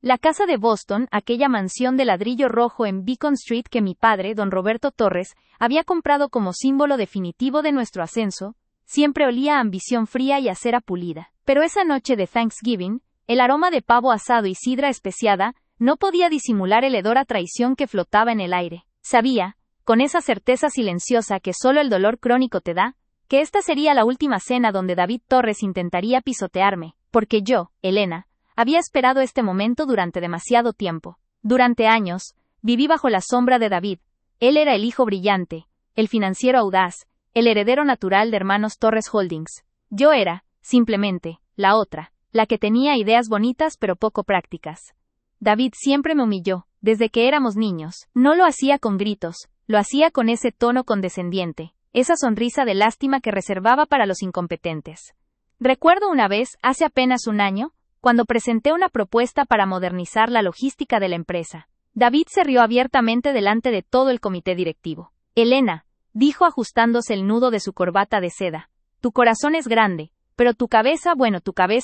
La casa de Boston, aquella mansión de ladrillo rojo en Beacon Street que mi padre, don Roberto Torres, había comprado como símbolo definitivo de nuestro ascenso, siempre olía a ambición fría y a cera pulida. Pero esa noche de Thanksgiving, el aroma de pavo asado y sidra especiada no podía disimular el hedor a traición que flotaba en el aire. Sabía, con esa certeza silenciosa que solo el dolor crónico te da, que esta sería la última cena donde David Torres intentaría pisotearme, porque yo, Elena, había esperado este momento durante demasiado tiempo. Durante años, viví bajo la sombra de David. Él era el hijo brillante, el financiero audaz, el heredero natural de Hermanos Torres Holdings. Yo era, simplemente, la otra, la que tenía ideas bonitas pero poco prácticas. David siempre me humilló, desde que éramos niños. No lo hacía con gritos, lo hacía con ese tono condescendiente, esa sonrisa de lástima que reservaba para los incompetentes. Recuerdo una vez, hace apenas un año, cuando presenté una propuesta para modernizar la logística de la empresa. David se rió abiertamente delante de todo el comité directivo. Elena, dijo ajustándose el nudo de su corbata de seda, tu corazón es grande, pero tu cabeza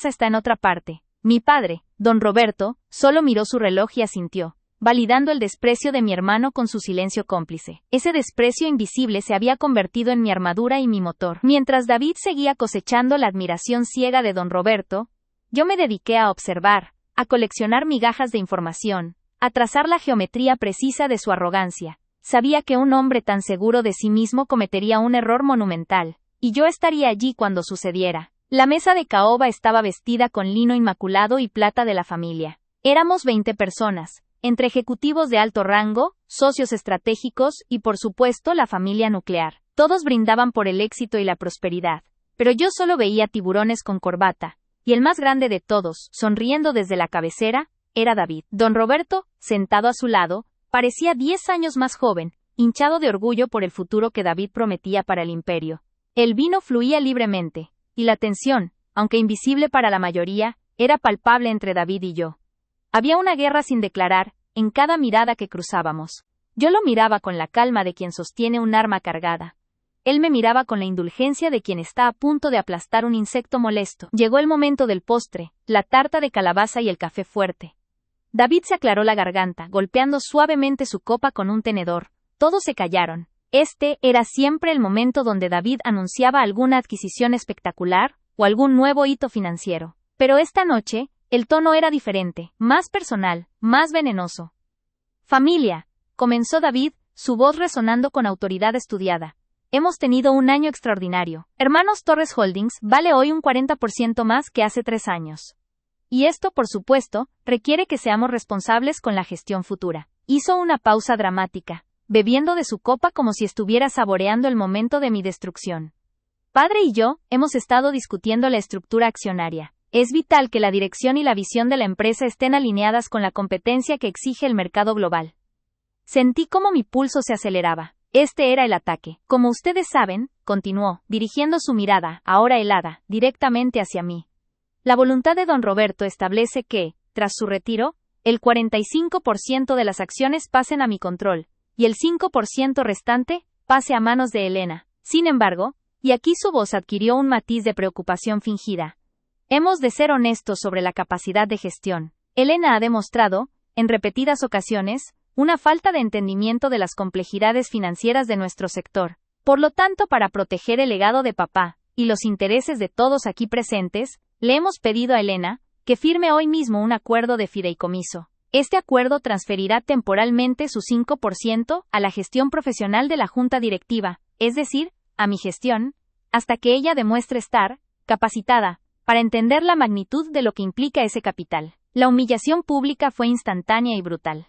está en otra parte. Mi padre, don Roberto, solo miró su reloj y asintió, validando el desprecio de mi hermano con su silencio cómplice. Ese desprecio invisible se había convertido en mi armadura y mi motor. Mientras David seguía cosechando la admiración ciega de don Roberto, yo me dediqué a observar, a coleccionar migajas de información, a trazar la geometría precisa de su arrogancia. Sabía que un hombre tan seguro de sí mismo cometería un error monumental, y yo estaría allí cuando sucediera. La mesa de caoba estaba vestida con lino inmaculado y plata de la familia. Éramos 20 personas, entre ejecutivos de alto rango, socios estratégicos y, por supuesto, la familia nuclear. Todos brindaban por el éxito y la prosperidad, pero yo solo veía tiburones con corbata. Y el más grande de todos, sonriendo desde la cabecera, era David. Don Roberto, sentado a su lado, parecía 10 años más joven, hinchado de orgullo por el futuro que David prometía para el imperio. El vino fluía libremente, y la tensión, aunque invisible para la mayoría, era palpable entre David y yo. Había una guerra sin declarar, en cada mirada que cruzábamos. Yo lo miraba con la calma de quien sostiene un arma cargada. Él me miraba con la indulgencia de quien está a punto de aplastar un insecto molesto. Llegó el momento del postre, la tarta de calabaza y el café fuerte. David se aclaró la garganta, golpeando suavemente su copa con un tenedor. Todos se callaron. Este era siempre el momento donde David anunciaba alguna adquisición espectacular, o algún nuevo hito financiero. Pero esta noche, el tono era diferente, más personal, más venenoso. Familia, comenzó David, su voz resonando con autoridad estudiada. Hemos tenido un año extraordinario. Hermanos Torres Holdings vale hoy un 40% más que hace 3 años. Y esto, por supuesto, requiere que seamos responsables con la gestión futura. Hizo una pausa dramática, bebiendo de su copa como si estuviera saboreando el momento de mi destrucción. Padre y yo hemos estado discutiendo la estructura accionaria. Es vital que la dirección y la visión de la empresa estén alineadas con la competencia que exige el mercado global. Sentí cómo mi pulso se aceleraba. Este era el ataque. Como ustedes saben, continuó, dirigiendo su mirada, ahora helada, directamente hacia mí. La voluntad de don Roberto establece que, tras su retiro, el 45% de las acciones pasen a mi control, y el 5% restante pase a manos de Elena. Sin embargo, y aquí su voz adquirió un matiz de preocupación fingida, hemos de ser honestos sobre la capacidad de gestión. Elena ha demostrado, en repetidas ocasiones, una falta de entendimiento de las complejidades financieras de nuestro sector. Por lo tanto, para proteger el legado de papá, y los intereses de todos aquí presentes, le hemos pedido a Elena, que firme hoy mismo un acuerdo de fideicomiso. Este acuerdo transferirá temporalmente su 5% a la gestión profesional de la junta directiva, es decir, a mi gestión, hasta que ella demuestre estar capacitada para entender la magnitud de lo que implica ese capital. La humillación pública fue instantánea y brutal.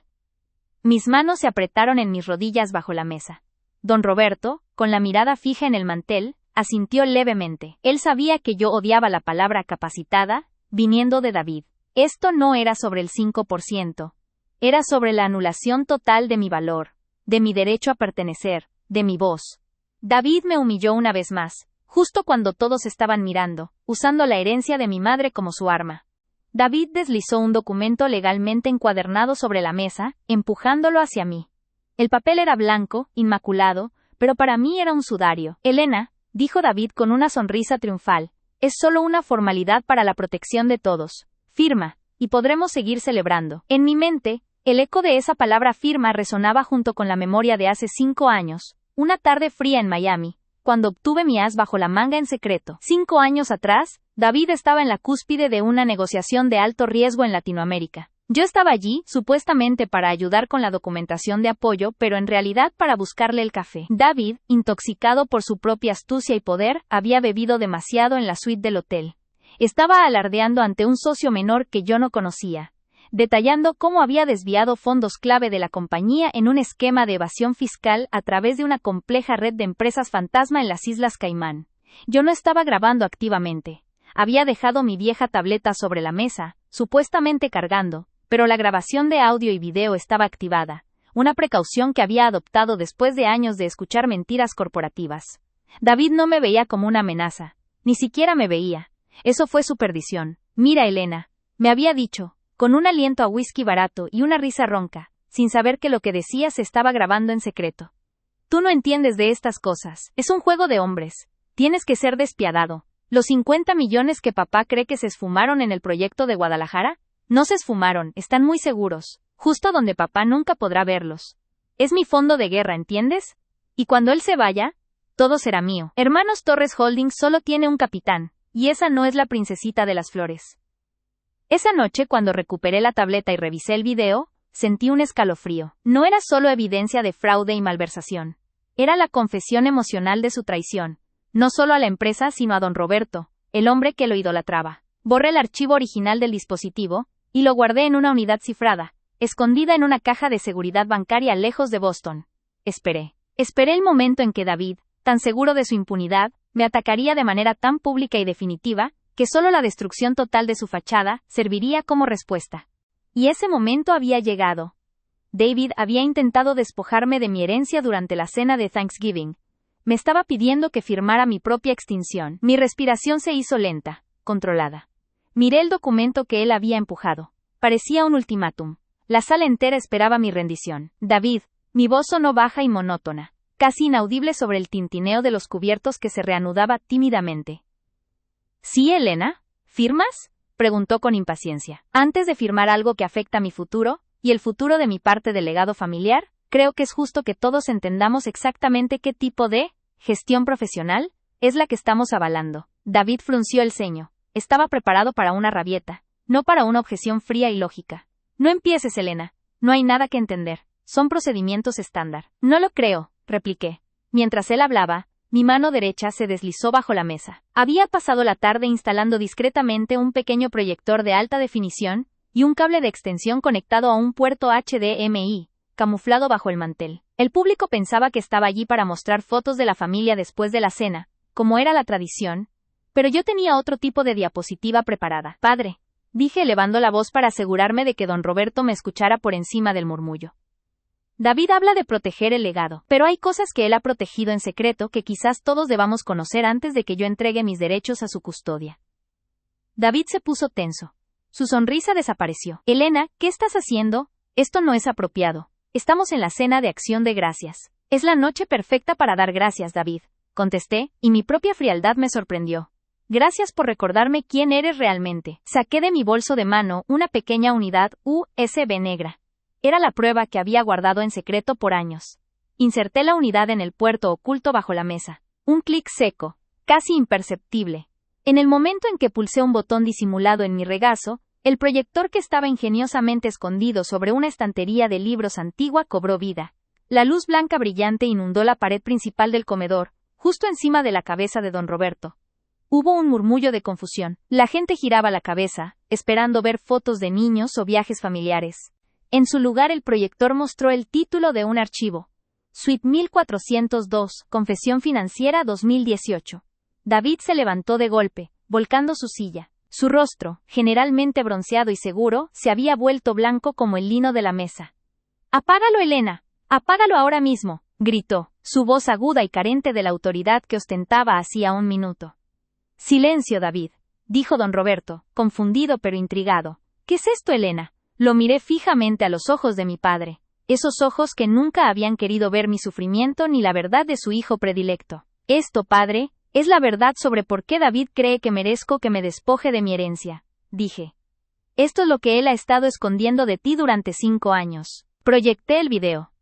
Mis manos se apretaron en mis rodillas bajo la mesa. Don Roberto, con la mirada fija en el mantel, asintió levemente. Él sabía que yo odiaba la palabra capacitada, viniendo de David. Esto no era sobre el 5%. Era sobre la anulación total de mi valor, de mi derecho a pertenecer, de mi voz. David me humilló una vez más, justo cuando todos estaban mirando, usando la herencia de mi madre como su arma. David deslizó un documento legalmente encuadernado sobre la mesa, empujándolo hacia mí. El papel era blanco, inmaculado, pero para mí era un sudario. Elena, dijo David con una sonrisa triunfal, es solo una formalidad para la protección de todos. Firma, y podremos seguir celebrando. En mi mente, el eco de esa palabra firma resonaba junto con la memoria de hace 5 años, una tarde fría en Miami, cuando obtuve mi as bajo la manga en secreto. 5 años atrás, David estaba en la cúspide de una negociación de alto riesgo en Latinoamérica. Yo estaba allí, supuestamente para ayudar con la documentación de apoyo, pero en realidad para buscarle el café. David, intoxicado por su propia astucia y poder, había bebido demasiado en la suite del hotel. Estaba alardeando ante un socio menor que yo no conocía, detallando cómo había desviado fondos clave de la compañía en un esquema de evasión fiscal a través de una compleja red de empresas fantasma en las Islas Caimán. Yo no estaba grabando activamente. Había dejado mi vieja tableta sobre la mesa, supuestamente cargando, pero la grabación de audio y video estaba activada, una precaución que había adoptado después de años de escuchar mentiras corporativas. David no me veía como una amenaza, ni siquiera me veía. Eso fue su perdición. Mira, Elena, me había dicho, con un aliento a whisky barato y una risa ronca, sin saber que lo que decía se estaba grabando en secreto. Tú no entiendes de estas cosas. Es un juego de hombres. Tienes que ser despiadado. ¿Los 50 millones que papá cree que se esfumaron en el proyecto de Guadalajara? No se esfumaron, están muy seguros, justo donde papá nunca podrá verlos. Es mi fondo de guerra, ¿entiendes? Y cuando él se vaya, todo será mío. Hermanos Torres Holdings solo tiene un capitán, y esa no es la princesita de las flores. Esa noche, cuando recuperé la tableta y revisé el video, sentí un escalofrío. No era solo evidencia de fraude y malversación. Era la confesión emocional de su traición, no solo a la empresa sino a don Roberto, el hombre que lo idolatraba. Borré el archivo original del dispositivo, y lo guardé en una unidad cifrada, escondida en una caja de seguridad bancaria lejos de Boston. Esperé el momento en que David, tan seguro de su impunidad, me atacaría de manera tan pública y definitiva, que solo la destrucción total de su fachada serviría como respuesta. Y ese momento había llegado. David había intentado despojarme de mi herencia durante la cena de Thanksgiving. Me estaba pidiendo que firmara mi propia extinción. Mi respiración se hizo lenta, controlada. Miré el documento que él había empujado. Parecía un ultimátum. La sala entera esperaba mi rendición. David, mi voz sonó baja y monótona, casi inaudible sobre el tintineo de los cubiertos que se reanudaba tímidamente. ¿Sí, Elena? ¿Firmas?, preguntó con impaciencia. Antes de firmar algo que afecta mi futuro, y el futuro de mi parte del legado familiar, creo que es justo que todos entendamos exactamente qué tipo de gestión profesional es la que estamos avalando. David frunció el ceño. Estaba preparado para una rabieta, no para una objeción fría y lógica. No empieces, Elena. No hay nada que entender. Son procedimientos estándar. No lo creo, repliqué. Mientras él hablaba, mi mano derecha se deslizó bajo la mesa. Había pasado la tarde instalando discretamente un pequeño proyector de alta definición y un cable de extensión conectado a un puerto HDMI, camuflado bajo el mantel. El público pensaba que estaba allí para mostrar fotos de la familia después de la cena, como era la tradición, pero yo tenía otro tipo de diapositiva preparada. Padre, dije elevando la voz para asegurarme de que don Roberto me escuchara por encima del murmullo. David habla de proteger el legado, pero hay cosas que él ha protegido en secreto que quizás todos debamos conocer antes de que yo entregue mis derechos a su custodia. David se puso tenso. Su sonrisa desapareció. Elena, ¿qué estás haciendo? Esto no es apropiado. Estamos en la cena de Acción de Gracias. Es la noche perfecta para dar gracias, David, contesté, y mi propia frialdad me sorprendió. Gracias por recordarme quién eres realmente. Saqué de mi bolso de mano una pequeña unidad USB negra. Era la prueba que había guardado en secreto por años. Inserté la unidad en el puerto oculto bajo la mesa. Un clic seco, casi imperceptible. En el momento en que pulsé un botón disimulado en mi regazo, el proyector que estaba ingeniosamente escondido sobre una estantería de libros antigua cobró vida. La luz blanca brillante inundó la pared principal del comedor, justo encima de la cabeza de don Roberto. Hubo un murmullo de confusión. La gente giraba la cabeza, esperando ver fotos de niños o viajes familiares. En su lugar el proyector mostró el título de un archivo. Suite 1402, Confesión Financiera 2018. David se levantó de golpe, volcando su silla. Su rostro, generalmente bronceado y seguro, se había vuelto blanco como el lino de la mesa. «¡Apágalo, Elena! ¡Apágalo ahora mismo!», gritó, su voz aguda y carente de la autoridad que ostentaba hacía un minuto. «Silencio, David», dijo don Roberto, confundido pero intrigado. «¿Qué es esto, Elena?». Lo miré fijamente a los ojos de mi padre, esos ojos que nunca habían querido ver mi sufrimiento ni la verdad de su hijo predilecto. «Esto, padre, es la verdad sobre por qué David cree que merezco que me despoje de mi herencia», dije. Esto es lo que él ha estado escondiendo de ti durante 5 años. Proyecté el video.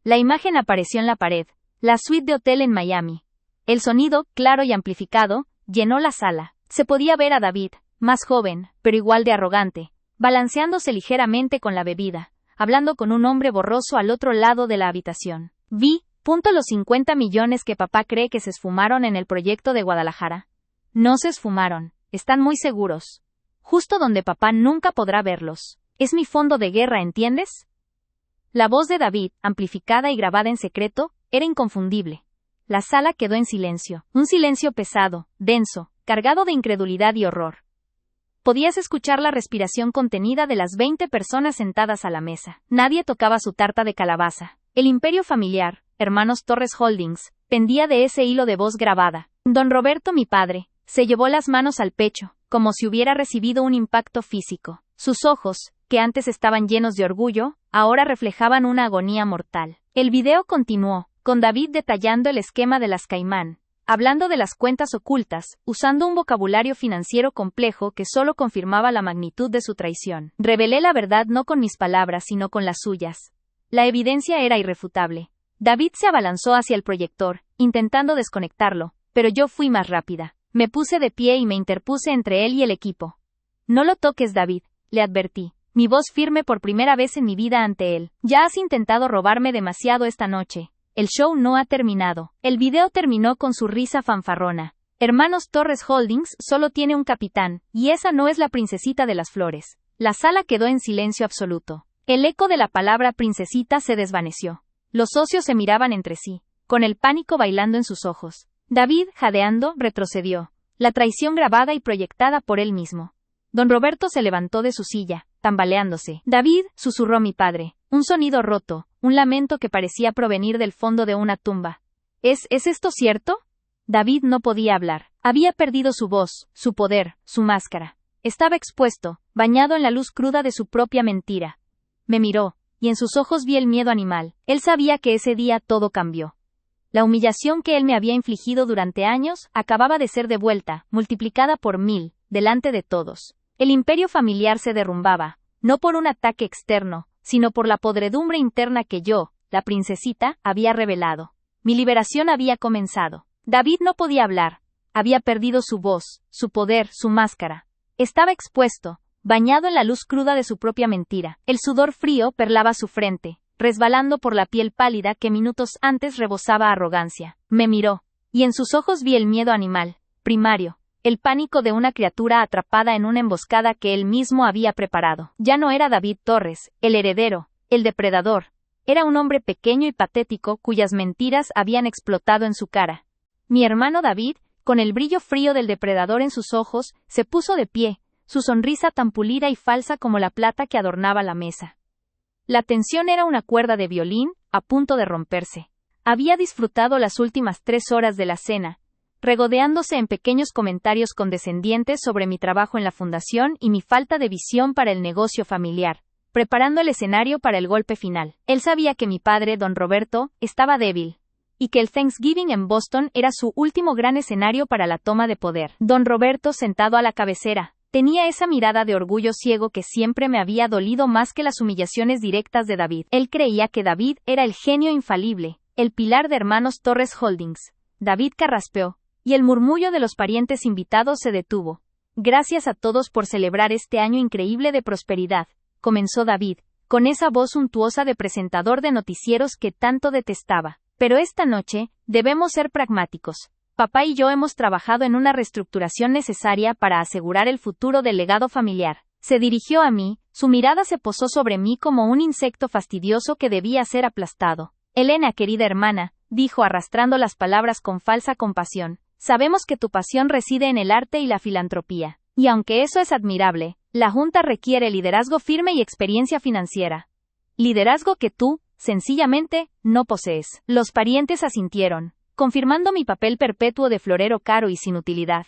La imagen apareció en la pared, la suite de hotel en Miami. El sonido, claro y amplificado, llenó la sala. Se podía ver a David, más joven, pero igual de arrogante, balanceándose ligeramente con la bebida, hablando con un hombre borroso al otro lado de la habitación. Vi, los 50 millones que papá cree que se esfumaron en el proyecto de Guadalajara. No se esfumaron, están muy seguros. Justo donde papá nunca podrá verlos. Es mi fondo de guerra, ¿entiendes? La voz de David, amplificada y grabada en secreto, era inconfundible. La sala quedó en silencio, un silencio pesado, denso, cargado de incredulidad y horror. Podías escuchar la respiración contenida de las 20 personas sentadas a la mesa. Nadie tocaba su tarta de calabaza. El imperio familiar, Hermanos Torres Holdings, pendía de ese hilo de voz grabada. Don Roberto, mi padre, se llevó las manos al pecho, como si hubiera recibido un impacto físico. Sus ojos, que antes estaban llenos de orgullo, ahora reflejaban una agonía mortal. El video continuó, con David detallando el esquema de las Caimán, hablando de las cuentas ocultas, usando un vocabulario financiero complejo que solo confirmaba la magnitud de su traición. Revelé la verdad no con mis palabras sino con las suyas. La evidencia era irrefutable. David se abalanzó hacia el proyector, intentando desconectarlo, pero yo fui más rápida. Me puse de pie y me interpuse entre él y el equipo. No lo toques, David, le advertí, mi voz firme por primera vez en mi vida ante él. Ya has intentado robarme demasiado esta noche. El show no ha terminado. El video terminó con su risa fanfarrona. Hermanos Torres Holdings solo tiene un capitán, y esa no es la princesita de las flores. La sala quedó en silencio absoluto. El eco de la palabra princesita se desvaneció. Los socios se miraban entre sí, con el pánico bailando en sus ojos. David, jadeando, retrocedió. La traición grabada y proyectada por él mismo. Don Roberto se levantó de su silla, tambaleándose. David, susurró mi padre. Un sonido roto, un lamento que parecía provenir del fondo de una tumba. ¿Es esto cierto? David no podía hablar. Había perdido su voz, su poder, su máscara. Estaba expuesto, bañado en la luz cruda de su propia mentira. Me miró, y en sus ojos vi el miedo animal. Él sabía que ese día todo cambió. La humillación que él me había infligido durante años acababa de ser devuelta, multiplicada por 1000, delante de todos. El imperio familiar se derrumbaba, no por un ataque externo, sino por la podredumbre interna que yo, la princesita, había revelado. Mi liberación había comenzado. David no podía hablar. Había perdido su voz, su poder, su máscara. Estaba expuesto, bañado en la luz cruda de su propia mentira. El sudor frío perlaba su frente, resbalando por la piel pálida que minutos antes rebosaba arrogancia. Me miró, y en sus ojos vi el miedo animal, primario. El pánico de una criatura atrapada en una emboscada que él mismo había preparado. Ya no era David Torres, el heredero, el depredador. Era un hombre pequeño y patético cuyas mentiras habían explotado en su cara. Mi hermano David, con el brillo frío del depredador en sus ojos, se puso de pie, su sonrisa tan pulida y falsa como la plata que adornaba la mesa. La tensión era una cuerda de violín, a punto de romperse. Había disfrutado las últimas 3 horas de la cena, regodeándose en pequeños comentarios condescendientes sobre mi trabajo en la fundación y mi falta de visión para el negocio familiar, preparando el escenario para el golpe final. Él sabía que mi padre, don Roberto, estaba débil, y que el Thanksgiving en Boston era su último gran escenario para la toma de poder. Don Roberto, sentado a la cabecera, tenía esa mirada de orgullo ciego que siempre me había dolido más que las humillaciones directas de David. Él creía que David era el genio infalible, el pilar de Hermanos Torres Holdings. David carraspeó, y el murmullo de los parientes invitados se detuvo. Gracias a todos por celebrar este año increíble de prosperidad, comenzó David, con esa voz suntuosa de presentador de noticieros que tanto detestaba. Pero esta noche, debemos ser pragmáticos. Papá y yo hemos trabajado en una reestructuración necesaria para asegurar el futuro del legado familiar. Se dirigió a mí, su mirada se posó sobre mí como un insecto fastidioso que debía ser aplastado. Elena, querida hermana, dijo arrastrando las palabras con falsa compasión. Sabemos que tu pasión reside en el arte y la filantropía. Y aunque eso es admirable, la Junta requiere liderazgo firme y experiencia financiera. Liderazgo que tú, sencillamente, no posees. Los parientes asintieron, confirmando mi papel perpetuo de florero caro y sin utilidad.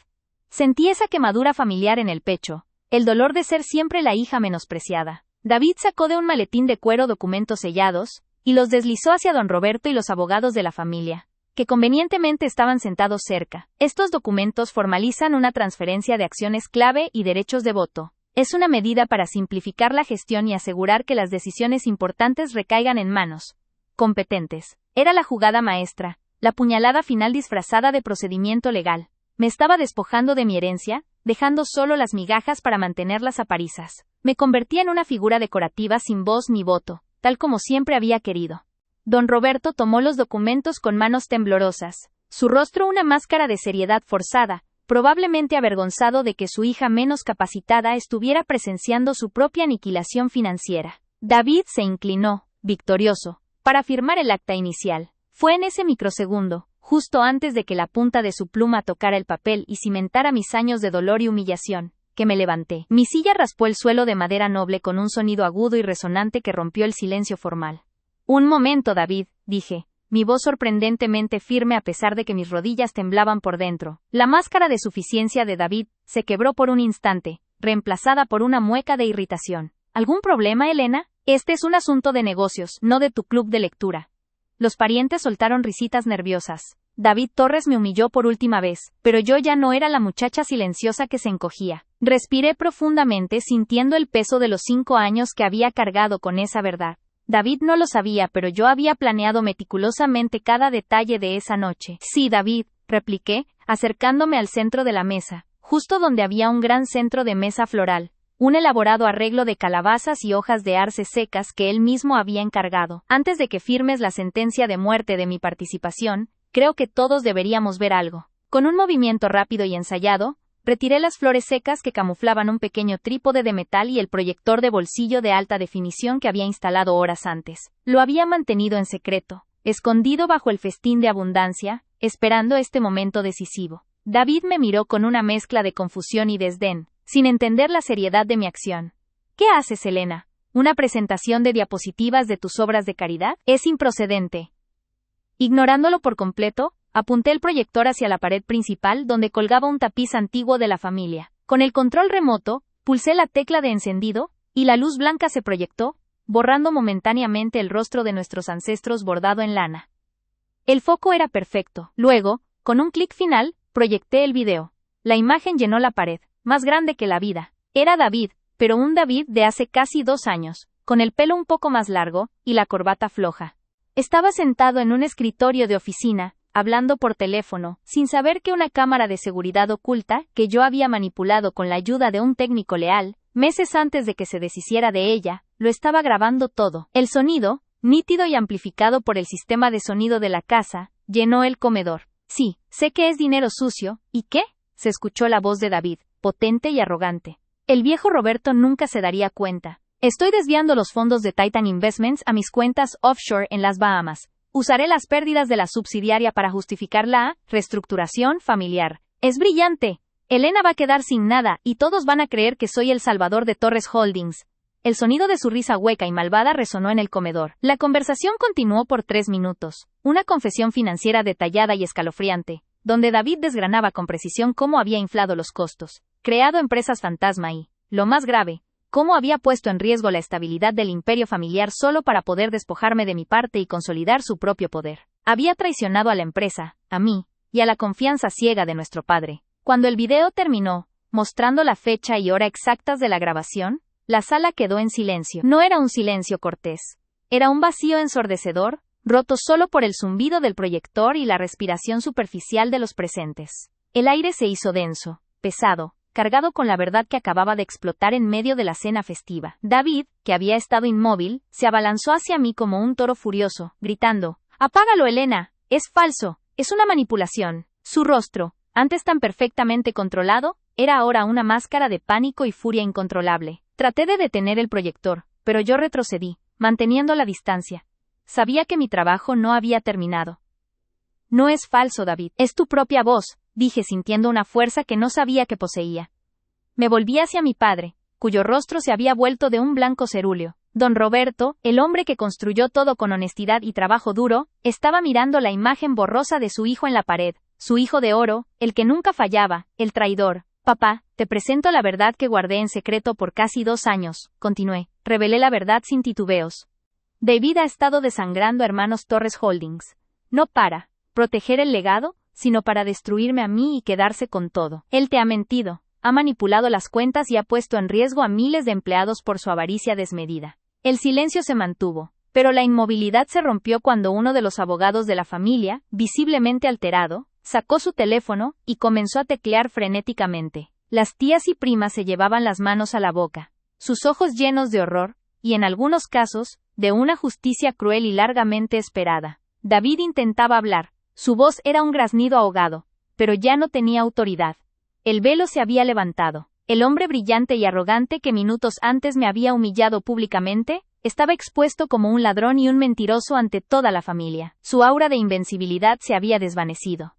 Sentí esa quemadura familiar en el pecho, el dolor de ser siempre la hija menospreciada. David sacó de un maletín de cuero documentos sellados, y los deslizó hacia don Roberto y los abogados de la familia, que convenientemente estaban sentados cerca. Estos documentos formalizan una transferencia de acciones clave y derechos de voto. Es una medida para simplificar la gestión y asegurar que las decisiones importantes recaigan en manos competentes. Era la jugada maestra, la puñalada final disfrazada de procedimiento legal. Me estaba despojando de mi herencia, dejando solo las migajas para mantenerlas aparisas. Me convertía en una figura decorativa sin voz ni voto, tal como siempre había querido. Don Roberto tomó los documentos con manos temblorosas, su rostro una máscara de seriedad forzada, probablemente avergonzado de que su hija menos capacitada estuviera presenciando su propia aniquilación financiera. David se inclinó, victorioso, para firmar el acta inicial. Fue en ese microsegundo, justo antes de que la punta de su pluma tocara el papel y cimentara mis años de dolor y humillación, que me levanté. Mi silla raspó el suelo de madera noble con un sonido agudo y resonante que rompió el silencio formal. Un momento, David, dije, mi voz sorprendentemente firme a pesar de que mis rodillas temblaban por dentro. La máscara de suficiencia de David se quebró por un instante, reemplazada por una mueca de irritación. ¿Algún problema, Elena? Este es un asunto de negocios, no de tu club de lectura. Los parientes soltaron risitas nerviosas. David Torres me humilló por última vez, pero yo ya no era la muchacha silenciosa que se encogía. Respiré profundamente sintiendo el peso de los 5 años que había cargado con esa verdad. David no lo sabía, pero yo había planeado meticulosamente cada detalle de esa noche. Sí, David, repliqué, acercándome al centro de la mesa, justo donde había un gran centro de mesa floral, un elaborado arreglo de calabazas y hojas de arce secas que él mismo había encargado. Antes de que firmes la sentencia de muerte de mi participación, creo que todos deberíamos ver algo. Con un movimiento rápido y ensayado, retiré las flores secas que camuflaban un pequeño trípode de metal y el proyector de bolsillo de alta definición que había instalado horas antes. Lo había mantenido en secreto, escondido bajo el festín de abundancia, esperando este momento decisivo. David me miró con una mezcla de confusión y desdén, sin entender la seriedad de mi acción. ¿Qué haces, Elena? ¿Una presentación de diapositivas de tus obras de caridad? Es improcedente. Ignorándolo por completo, apunté el proyector hacia la pared principal donde colgaba un tapiz antiguo de la familia. Con el control remoto, pulsé la tecla de encendido, y la luz blanca se proyectó, borrando momentáneamente el rostro de nuestros ancestros bordado en lana. El foco era perfecto. Luego, con un clic final, proyecté el video. La imagen llenó la pared, más grande que la vida. Era David, pero un David de hace casi 2 años, con el pelo un poco más largo, y la corbata floja. Estaba sentado en un escritorio de oficina, hablando por teléfono, sin saber que una cámara de seguridad oculta, que yo había manipulado con la ayuda de un técnico leal, meses antes de que se deshiciera de ella, lo estaba grabando todo. El sonido, nítido y amplificado por el sistema de sonido de la casa, llenó el comedor. Sí, sé que es dinero sucio, ¿y qué? Se escuchó la voz de David, potente y arrogante. El viejo Roberto nunca se daría cuenta. Estoy desviando los fondos de Titan Investments a mis cuentas offshore en las Bahamas. Usaré las pérdidas de la subsidiaria para justificar la reestructuración familiar. Es brillante. Elena va a quedar sin nada y todos van a creer que soy el salvador de Torres Holdings. El sonido de su risa hueca y malvada resonó en el comedor. La conversación continuó por 3 minutos. Una confesión financiera detallada y escalofriante, donde David desgranaba con precisión cómo había inflado los costos, creado empresas fantasma y, lo más grave, cómo había puesto en riesgo la estabilidad del imperio familiar solo para poder despojarme de mi parte y consolidar su propio poder. Había traicionado a la empresa, a mí, y a la confianza ciega de nuestro padre. Cuando el video terminó, mostrando la fecha y hora exactas de la grabación, la sala quedó en silencio. No era un silencio cortés. Era un vacío ensordecedor, roto solo por el zumbido del proyector y la respiración superficial de los presentes. El aire se hizo denso, pesado, cargado con la verdad que acababa de explotar en medio de la cena festiva. David, que había estado inmóvil, se abalanzó hacia mí como un toro furioso, gritando, «¡Apágalo, Elena! ¡Es falso! ¡Es una manipulación!». Su rostro, antes tan perfectamente controlado, era ahora una máscara de pánico y furia incontrolable. Traté de detener el proyector, pero yo retrocedí, manteniendo la distancia. Sabía que mi trabajo no había terminado. «No es falso, David. Es tu propia voz», dije sintiendo una fuerza que no sabía que poseía. Me volví hacia mi padre, cuyo rostro se había vuelto de un blanco cerúleo. Don Roberto, el hombre que construyó todo con honestidad y trabajo duro, estaba mirando la imagen borrosa de su hijo en la pared, su hijo de oro, el que nunca fallaba, el traidor. «Papá, te presento la verdad que guardé en secreto por casi 2 años», continué. Revelé la verdad sin titubeos. David ha estado desangrando a Hermanos Torres Holdings. No para proteger el legado, sino para destruirme a mí y quedarse con todo. Él te ha mentido, ha manipulado las cuentas y ha puesto en riesgo a miles de empleados por su avaricia desmedida. El silencio se mantuvo, pero la inmovilidad se rompió cuando uno de los abogados de la familia, visiblemente alterado, sacó su teléfono y comenzó a teclear frenéticamente. Las tías y primas se llevaban las manos a la boca, sus ojos llenos de horror, y en algunos casos, de una justicia cruel y largamente esperada. David intentaba hablar, su voz era un graznido ahogado, pero ya no tenía autoridad. El velo se había levantado. El hombre brillante y arrogante que minutos antes me había humillado públicamente, estaba expuesto como un ladrón y un mentiroso ante toda la familia. Su aura de invencibilidad se había desvanecido.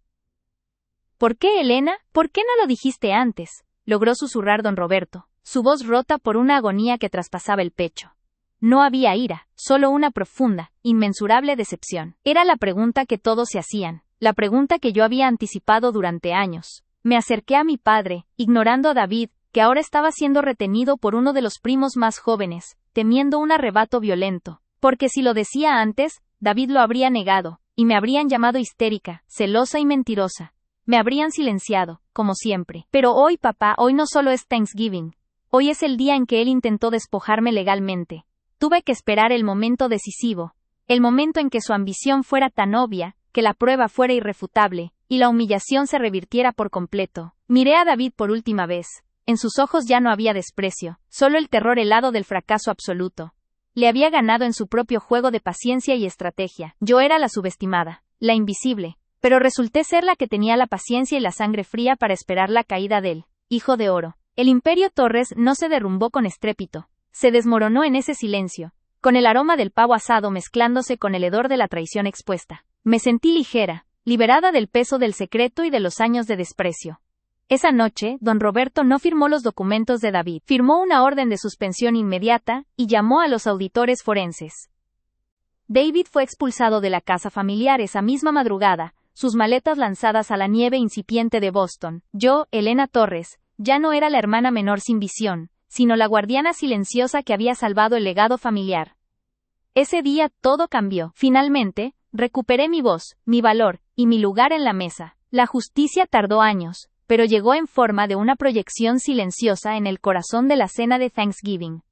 ¿Por qué, Elena? ¿Por qué no lo dijiste antes?, logró susurrar don Roberto, su voz rota por una agonía que traspasaba el pecho. No había ira, solo una profunda, inmensurable decepción. Era la pregunta que todos se hacían, la pregunta que yo había anticipado durante años. Me acerqué a mi padre, ignorando a David, que ahora estaba siendo retenido por uno de los primos más jóvenes, temiendo un arrebato violento. Porque si lo decía antes, David lo habría negado, y me habrían llamado histérica, celosa y mentirosa. Me habrían silenciado, como siempre. Pero hoy, papá, hoy no solo es Thanksgiving. Hoy es el día en que él intentó despojarme legalmente. Tuve que esperar el momento decisivo, el momento en que su ambición fuera tan obvia, que la prueba fuera irrefutable, y la humillación se revirtiera por completo. Miré a David por última vez. En sus ojos ya no había desprecio, solo el terror helado del fracaso absoluto. Le había ganado en su propio juego de paciencia y estrategia. Yo era la subestimada, la invisible, pero resulté ser la que tenía la paciencia y la sangre fría para esperar la caída del hijo de oro. El Imperio Torres no se derrumbó con estrépito. Se desmoronó en ese silencio, con el aroma del pavo asado mezclándose con el hedor de la traición expuesta. Me sentí ligera, liberada del peso del secreto y de los años de desprecio. Esa noche, don Roberto no firmó los documentos de David, firmó una orden de suspensión inmediata, y llamó a los auditores forenses. David fue expulsado de la casa familiar esa misma madrugada, sus maletas lanzadas a la nieve incipiente de Boston. Yo, Elena Torres, ya no era la hermana menor sin visión, sino la guardiana silenciosa que había salvado el legado familiar. Ese día todo cambió. Finalmente, recuperé mi voz, mi valor, y mi lugar en la mesa. La justicia tardó años, pero llegó en forma de una proyección silenciosa en el corazón de la cena de Thanksgiving.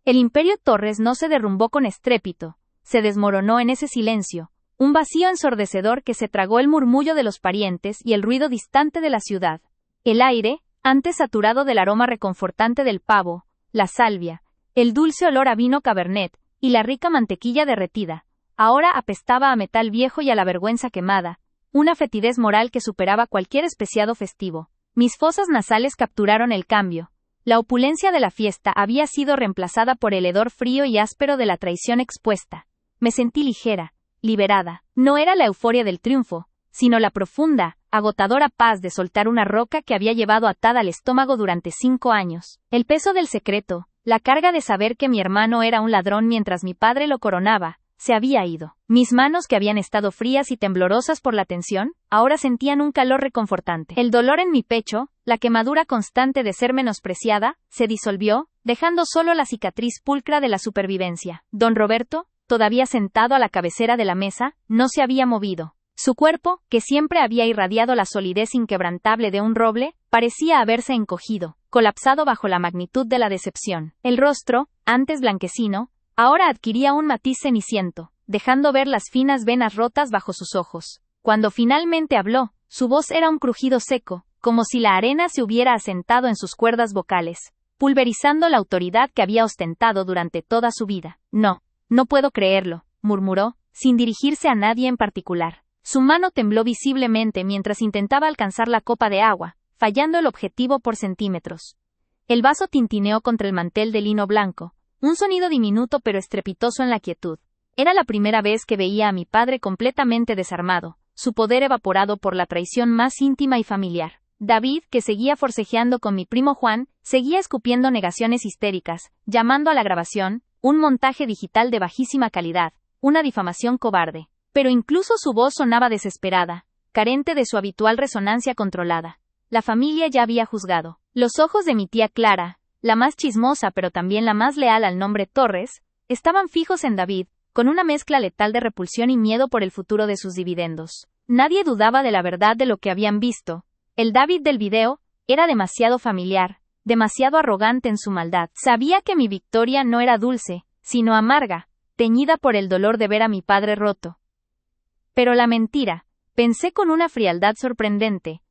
El Imperio Torres no se derrumbó con estrépito, se desmoronó en ese silencio, un vacío ensordecedor que se tragó el murmullo de los parientes y el ruido distante de la ciudad. El aire, antes saturado del aroma reconfortante del pavo, la salvia, el dulce olor a vino cabernet, y la rica mantequilla derretida, ahora apestaba a metal viejo y a la vergüenza quemada, una fetidez moral que superaba cualquier especiado festivo. Mis fosas nasales capturaron el cambio. La opulencia de la fiesta había sido reemplazada por el hedor frío y áspero de la traición expuesta. Me sentí ligera, liberada. No era la euforia del triunfo, sino la profunda, agotadora paz de soltar una roca que había llevado atada al estómago durante 5 años. El peso del secreto, la carga de saber que mi hermano era un ladrón mientras mi padre lo coronaba, se había ido. Mis manos, que habían estado frías y temblorosas por la tensión, ahora sentían un calor reconfortante. El dolor en mi pecho, la quemadura constante de ser menospreciada, se disolvió, dejando solo la cicatriz pulcra de la supervivencia. Don Roberto, todavía sentado a la cabecera de la mesa, no se había movido. Su cuerpo, que siempre había irradiado la solidez inquebrantable de un roble, parecía haberse encogido, colapsado bajo la magnitud de la decepción. El rostro, antes blanquecino, ahora adquiría un matiz ceniciento, dejando ver las finas venas rotas bajo sus ojos. Cuando finalmente habló, su voz era un crujido seco, como si la arena se hubiera asentado en sus cuerdas vocales, pulverizando la autoridad que había ostentado durante toda su vida. No puedo creerlo, murmuró, sin dirigirse a nadie en particular. Su mano tembló visiblemente mientras intentaba alcanzar la copa de agua, fallando el objetivo por centímetros. El vaso tintineó contra el mantel de lino blanco, un sonido diminuto pero estrepitoso en la quietud. Era la primera vez que veía a mi padre completamente desarmado, su poder evaporado por la traición más íntima y familiar. David, que seguía forcejeando con mi primo Juan, seguía escupiendo negaciones histéricas, llamando a la grabación un montaje digital de bajísima calidad, una difamación cobarde. Pero incluso su voz sonaba desesperada, carente de su habitual resonancia controlada. La familia ya había juzgado. Los ojos de mi tía Clara, la más chismosa pero también la más leal al nombre Torres, estaban fijos en David, con una mezcla letal de repulsión y miedo por el futuro de sus dividendos. Nadie dudaba de la verdad de lo que habían visto. El David del video, Era demasiado familiar, demasiado arrogante en su maldad. Sabía que mi victoria no era dulce, sino amarga, teñida por el dolor de ver a mi padre roto. Pero la mentira, pensé con una frialdad sorprendente,